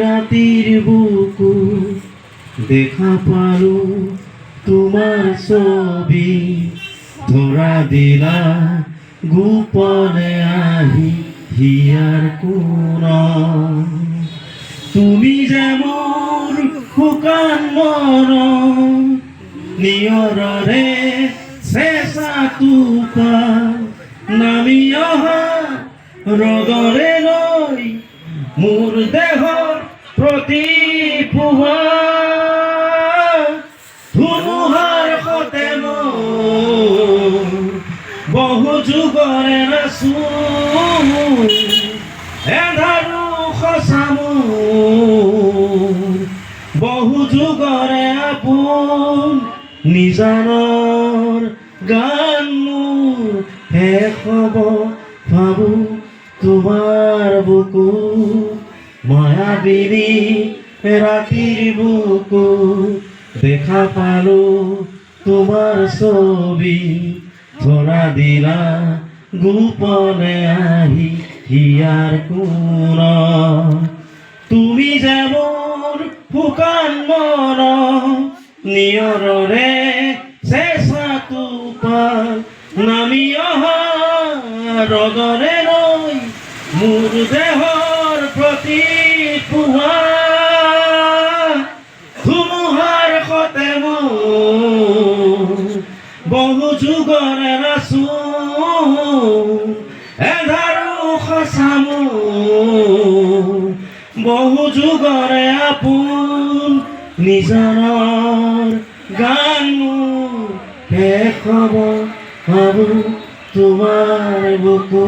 রাতির বুকু দেখা পালো তোমার ছবি ধরা দিলা গোপনে আহি হিয়ার কোন তুমি যেমন শুকান মন নিয়ৰৰে চেঁচা টোপা নামি অহা ৰদৰে লৈ মোৰ দেহৰ প্ৰতি পোহা ধুমুহাৰ সতে মোৰ বহু যুগৰে নাচো এধাৰো সঁচা মোৰ বহু যুগৰে আপোন নিজানৰ গান মোৰ শেষ হ'ব ভাবো তোমাৰ বুকু মায়াবিনী ৰাতিৰ বুকু দেখা পালো তোমাৰ ছবি ধৰা দিলা গোপনে আহি হিয়াৰ কোন তুমি যেমন শুকান মন নিয়ৰৰে চেঁচা টোপা নামি অহা ৰদৰে লৈ মোৰ দেহৰ প্ৰতি পোহা ধুমুহাৰ সতে মোৰ বহু যুগৰে নাচো এধাৰো সঁচা মোৰ বহু যুগৰে আপোন নিজানৰ গান মোৰ শেষ হ'ব ভাবো তোমাৰ বুকু